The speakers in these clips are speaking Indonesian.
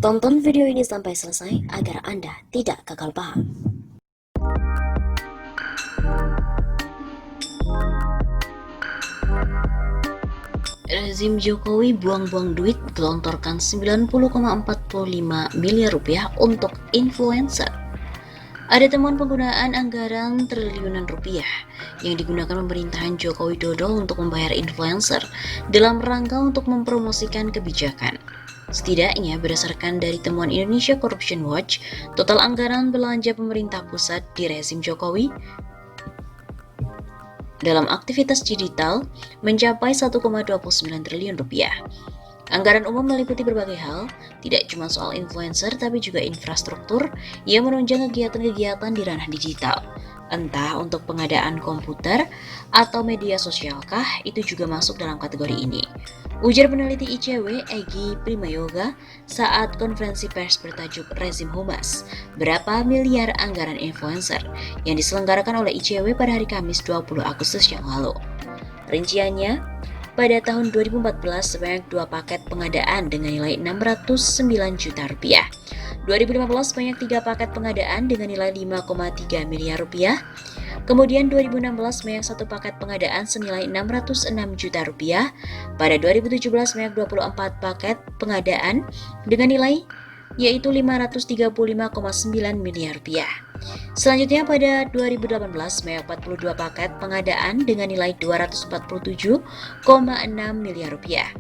Tonton video ini sampai selesai agar Anda tidak gagal paham. Rezim Jokowi buang-buang duit gelontorkan 90,45 miliar rupiah untuk influencer. Ada temuan penggunaan anggaran triliunan rupiah yang digunakan pemerintahan Joko Widodo untuk membayar influencer dalam rangka untuk mempromosikan kebijakan. Setidaknya berdasarkan dari temuan Indonesia Corruption Watch, total anggaran belanja pemerintah pusat di rezim Jokowi dalam aktivitas digital mencapai 1,29 triliun rupiah. Anggaran umum meliputi berbagai hal, tidak cuma soal influencer tapi juga infrastruktur yang menunjang kegiatan-kegiatan di ranah digital. Entah untuk pengadaan komputer atau media sosialkah, itu juga masuk dalam kategori ini. Ujar peneliti ICW Egy Primayoga saat konferensi pers bertajuk Rezim Humas, berapa miliar anggaran influencer yang diselenggarakan oleh ICW pada hari Kamis 20 Agustus yang lalu. Rinciannya, pada tahun 2014 sebanyak 2 paket pengadaan dengan nilai 609 juta rupiah. 2015 sebanyak 3 paket pengadaan dengan nilai 5,3 miliar rupiah. Kemudian 2016 sebanyak 1 paket pengadaan senilai 606 juta rupiah. Pada 2017 sebanyak 24 paket pengadaan dengan nilai yaitu 535,9 miliar rupiah. Selanjutnya pada 2018 sebanyak 42 paket pengadaan dengan nilai 247,6 miliar rupiah.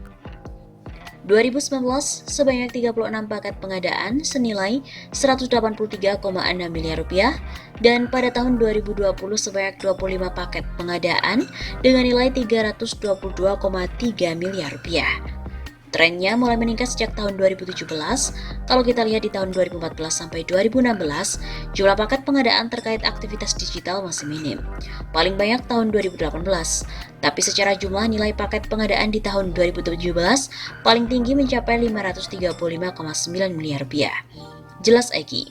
2019 sebanyak 36 paket pengadaan senilai 183,6 miliar rupiah dan pada tahun 2020 sebanyak 25 paket pengadaan dengan nilai 322,3 miliar rupiah. Trennya mulai meningkat sejak tahun 2017. Kalau kita lihat di tahun 2014 sampai 2016, jumlah paket pengadaan terkait aktivitas digital masih minim. Paling banyak tahun 2018. Tapi secara jumlah nilai paket pengadaan di tahun 2017 paling tinggi mencapai 535,9 miliar rupiah. Jelas Egy.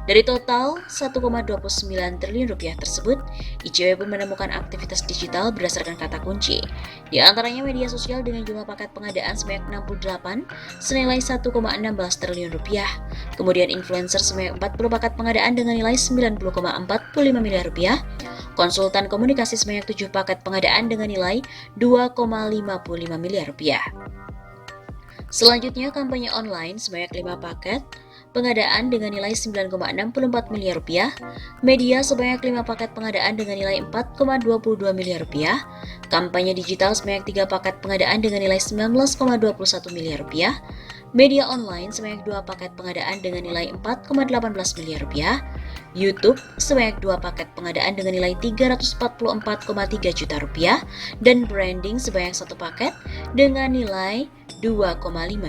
Dari total 1,29 triliun rupiah tersebut, ICW pun menemukan aktivitas digital berdasarkan kata kunci. Di antaranya media sosial dengan jumlah paket pengadaan sebanyak 68 senilai 1,16 triliun rupiah. Kemudian influencer sebanyak 40 paket pengadaan dengan nilai 90,45 miliar rupiah. Konsultan komunikasi sebanyak 7 paket pengadaan dengan nilai 2,55 miliar rupiah. Selanjutnya kampanye online sebanyak 5 paket pengadaan dengan nilai 9,64 miliar rupiah, media sebanyak 5 paket pengadaan dengan nilai 4,22 miliar rupiah, kampanye digital sebanyak 3 paket pengadaan dengan nilai 19,21 miliar rupiah, media online sebanyak 2 paket pengadaan dengan nilai 4,18 miliar rupiah, YouTube sebanyak 2 paket pengadaan dengan nilai 344,3 juta rupiah, dan branding sebanyak 1 paket dengan nilai 2,5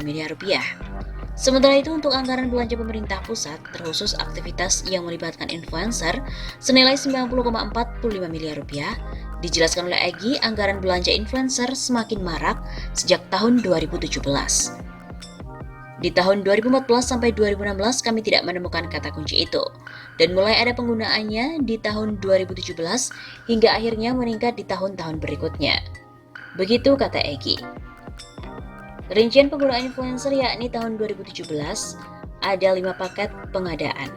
miliar rupiah. Sementara itu untuk anggaran belanja pemerintah pusat terkhusus aktivitas yang melibatkan influencer senilai 90,45 miliar rupiah, dijelaskan oleh Egy anggaran belanja influencer semakin marak sejak tahun 2017. Di tahun 2014 sampai 2016 kami tidak menemukan kata kunci itu dan mulai ada penggunaannya di tahun 2017 hingga akhirnya meningkat di tahun-tahun berikutnya. Begitu kata Egy. Rincian penggunaan influencer yakni tahun 2017 ada 5 paket pengadaan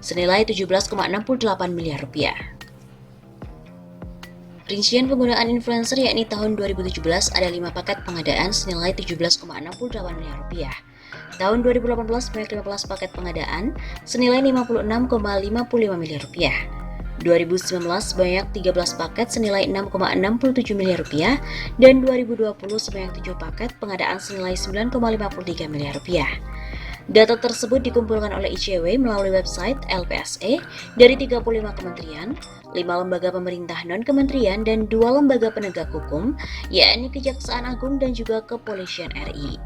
senilai 17,68 miliar rupiah. Rincian penggunaan influencer yakni tahun 2017 ada 5 paket pengadaan senilai 17,68 miliar rupiah. Tahun 2018 banyak 15 paket pengadaan senilai 56,55 miliar rupiah. 2019 banyak 13 paket senilai 6,67 miliar rupiah dan 2020 sebanyak 7 paket pengadaan senilai 9,53 miliar rupiah. Data tersebut dikumpulkan oleh ICW melalui website LPSE dari 35 kementerian, 5 lembaga pemerintah non-kementerian dan 2 lembaga penegak hukum, yakni Kejaksaan Agung dan juga Kepolisian RI.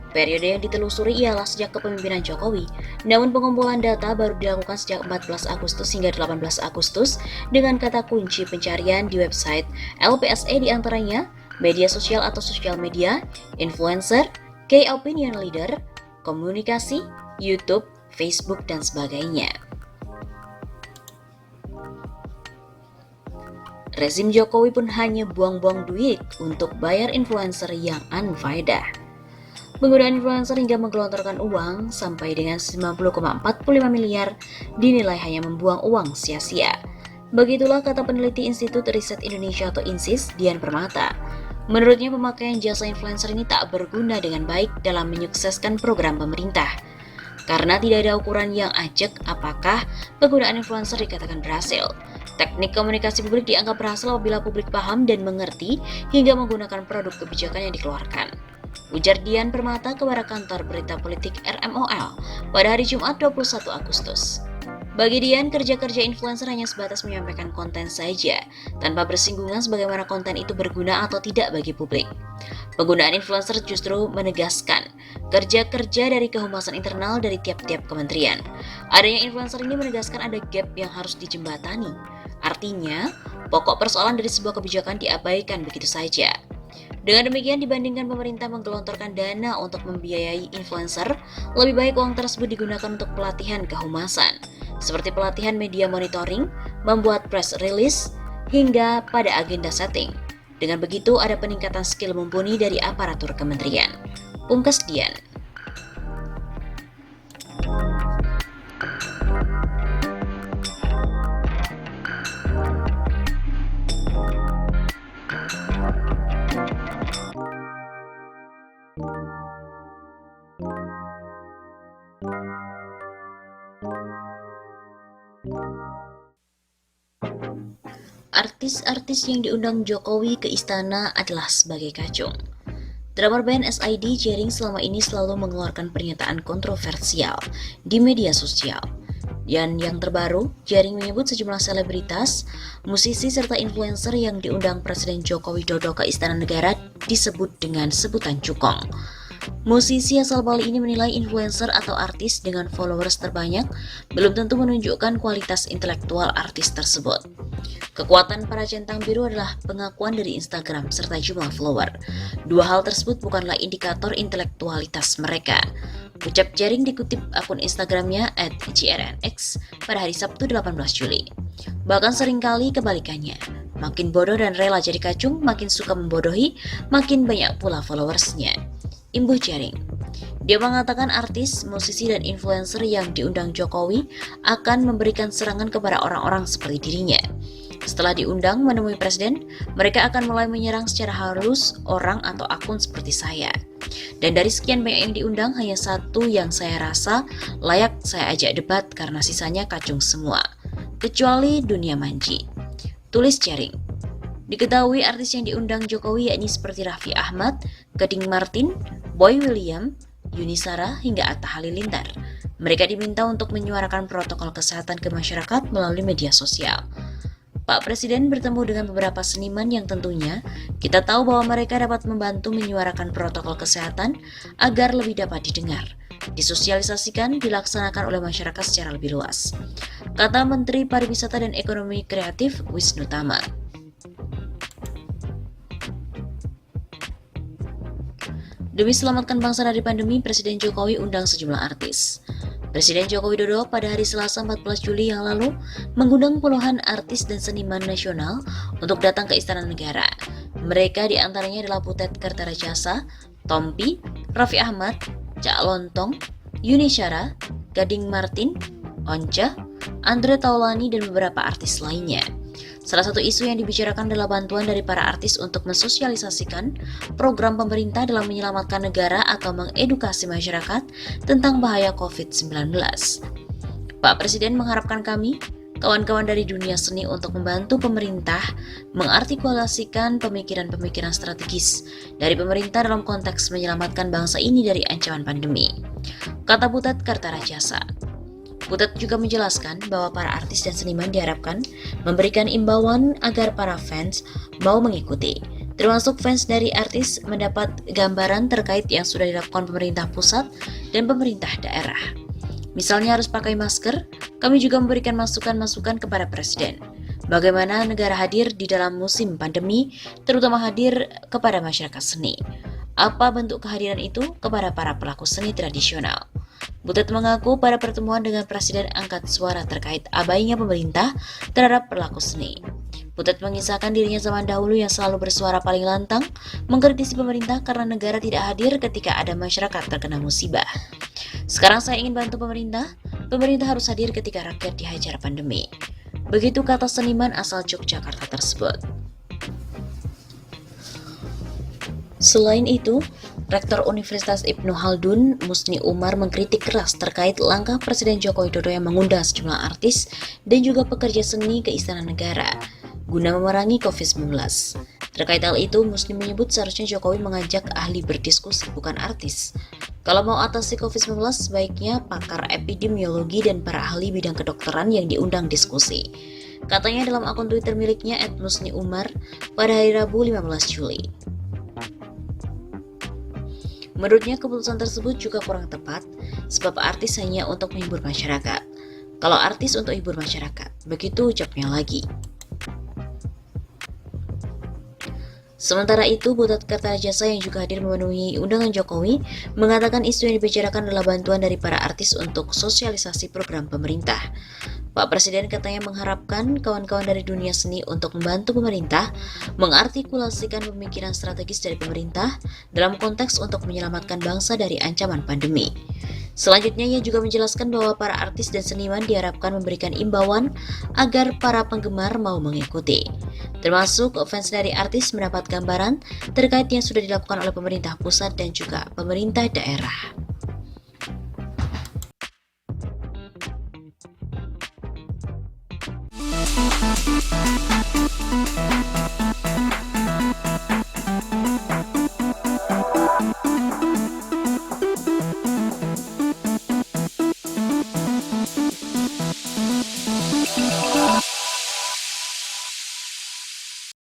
Periode yang ditelusuri ialah sejak kepemimpinan Jokowi, namun pengumpulan data baru dilakukan sejak 14 Agustus hingga 18 Agustus dengan kata kunci pencarian di website LPSE diantaranya media sosial atau sosial media, influencer, key opinion leader, komunikasi, YouTube, Facebook, dan sebagainya. Rezim Jokowi pun hanya buang-buang duit untuk bayar influencer yang unfaedah. Penggunaan influencer hingga menggelontorkan uang sampai dengan 90,45 miliar dinilai hanya membuang uang sia-sia. Begitulah kata peneliti Institut Riset Indonesia atau INSIS, Dian Permata. Menurutnya pemakaian jasa influencer ini tak berguna dengan baik dalam menyukseskan program pemerintah. Karena tidak ada ukuran yang ajak apakah penggunaan influencer dikatakan berhasil. Teknik komunikasi publik dianggap berhasil apabila publik paham dan mengerti hingga menggunakan produk kebijakan yang dikeluarkan. Ujar Dian Permata kepada kantor berita politik RMOL pada hari Jumat 21 Agustus. Bagi Dian, kerja-kerja influencer hanya sebatas menyampaikan konten saja, tanpa bersinggungan sebagaimana konten itu berguna atau tidak bagi publik. Penggunaan influencer justru menegaskan kerja-kerja dari kehumasan internal dari tiap-tiap kementerian. Adanya influencer ini menegaskan ada gap yang harus dijembatani. Artinya, pokok persoalan dari sebuah kebijakan diabaikan begitu saja. Dengan demikian, dibandingkan pemerintah menggelontorkan dana untuk membiayai influencer, lebih baik uang tersebut digunakan untuk pelatihan kehumasan, seperti pelatihan media monitoring, membuat press release, hingga pada agenda setting. Dengan begitu, ada peningkatan skill mumpuni dari aparatur kementerian. Pungkas Dian. Artis-artis yang diundang Jokowi ke istana adalah sebagai kacung. Drummer band SID Jering selama ini selalu mengeluarkan pernyataan kontroversial di media sosial. Dan yang terbaru, Jering menyebut sejumlah selebritas, musisi serta influencer yang diundang Presiden Joko Widodo ke Istana Negara disebut dengan sebutan cukong. Musisi asal Bali ini menilai influencer atau artis dengan followers terbanyak belum tentu menunjukkan kualitas intelektual artis tersebut. Kekuatan para centang biru adalah pengakuan dari Instagram serta jumlah follower. Dua hal tersebut bukanlah indikator intelektualitas mereka. Ucap Jering dikutip akun Instagramnya @grnx pada hari Sabtu 18 Juli. Bahkan seringkali kebalikannya. Makin bodoh dan rela jadi kacung, makin suka membodohi, makin banyak pula followersnya. Imbuh Jering. Dia mengatakan artis, musisi, dan influencer yang diundang Jokowi akan memberikan serangan kepada orang-orang seperti dirinya. Setelah diundang menemui presiden, mereka akan mulai menyerang secara halus orang atau akun seperti saya. Dan dari sekian banyak yang diundang, hanya satu yang saya rasa layak saya ajak debat karena sisanya kacung semua. Kecuali Dunia Manji. Tulis Jering. Diketahui artis yang diundang Jokowi yakni seperti Raffi Ahmad, Gading Martin, Boy William, Yuni Shara, hingga Atta Halilintar. Mereka diminta untuk menyuarakan protokol kesehatan ke masyarakat melalui media sosial. Pak Presiden bertemu dengan beberapa seniman yang tentunya kita tahu bahwa mereka dapat membantu menyuarakan protokol kesehatan agar lebih dapat didengar, disosialisasikan, dilaksanakan oleh masyarakat secara lebih luas, kata Menteri Pariwisata dan Ekonomi Kreatif Wisnu Tama. Demi selamatkan bangsa dari pandemi, Presiden Jokowi undang sejumlah artis. Presiden Joko Widodo pada hari Selasa 14 Juli yang lalu mengundang puluhan artis dan seniman nasional untuk datang ke Istana Negara. Mereka diantaranya adalah Butet Kertarajasa, Tompi, Raffi Ahmad, Cak Lontong, Yuni Shara, Gading Martin, Once, Andre Taulani, dan beberapa artis lainnya. Salah satu isu yang dibicarakan adalah bantuan dari para artis untuk mensosialisasikan program pemerintah dalam menyelamatkan negara atau mengedukasi masyarakat tentang bahaya COVID-19. Pak Presiden mengharapkan kami, kawan-kawan dari dunia seni untuk membantu pemerintah mengartikulasikan pemikiran-pemikiran strategis dari pemerintah dalam konteks menyelamatkan bangsa ini dari ancaman pandemi, kata Butet Kertarajasa. Butet juga menjelaskan bahwa para artis dan seniman diharapkan memberikan imbauan agar para fans mau mengikuti, termasuk fans dari artis mendapat gambaran terkait yang sudah dilakukan pemerintah pusat dan pemerintah daerah. Misalnya harus pakai masker, kami juga memberikan masukan-masukan kepada Presiden. Bagaimana negara hadir di dalam musim pandemi, terutama hadir kepada masyarakat seni. Apa bentuk kehadiran itu kepada para pelaku seni tradisional? Butet mengaku pada pertemuan dengan Presiden angkat suara terkait abainya pemerintah terhadap pelaku seni. Butet mengisahkan dirinya zaman dahulu yang selalu bersuara paling lantang, mengkritisi pemerintah karena negara tidak hadir ketika ada masyarakat terkena musibah. Sekarang saya ingin bantu pemerintah harus hadir ketika rakyat dihajar pandemi. Begitu kata seniman asal Yogyakarta tersebut. Selain itu, Rektor Universitas Ibnu Khaldun, Musni Umar mengkritik keras terkait langkah Presiden Joko Widodo yang mengundang sejumlah artis dan juga pekerja seni ke Istana Negara guna memerangi COVID-19. Terkait hal itu, Musni menyebut seharusnya Jokowi mengajak ahli berdiskusi, bukan artis. Kalau mau atasi COVID-19, sebaiknya pakar epidemiologi dan para ahli bidang kedokteran yang diundang diskusi. Katanya dalam akun Twitter miliknya @musniumar pada hari Rabu 15 Juli. Menurutnya keputusan tersebut juga kurang tepat, sebab artis hanya untuk menghibur masyarakat. Kalau artis untuk hibur masyarakat, begitu ucapnya lagi. Sementara itu, Butet Kertajasa yang juga hadir memenuhi undangan Jokowi mengatakan isu yang dibicarakan adalah bantuan dari para artis untuk sosialisasi program pemerintah. Pak Presiden katanya mengharapkan kawan-kawan dari dunia seni untuk membantu pemerintah mengartikulasikan pemikiran strategis dari pemerintah dalam konteks untuk menyelamatkan bangsa dari ancaman pandemi. Selanjutnya, ia juga menjelaskan bahwa para artis dan seniman diharapkan memberikan imbauan agar para penggemar mau mengikuti. Termasuk fans dari artis mendapat gambaran terkait yang sudah dilakukan oleh pemerintah pusat dan juga pemerintah daerah.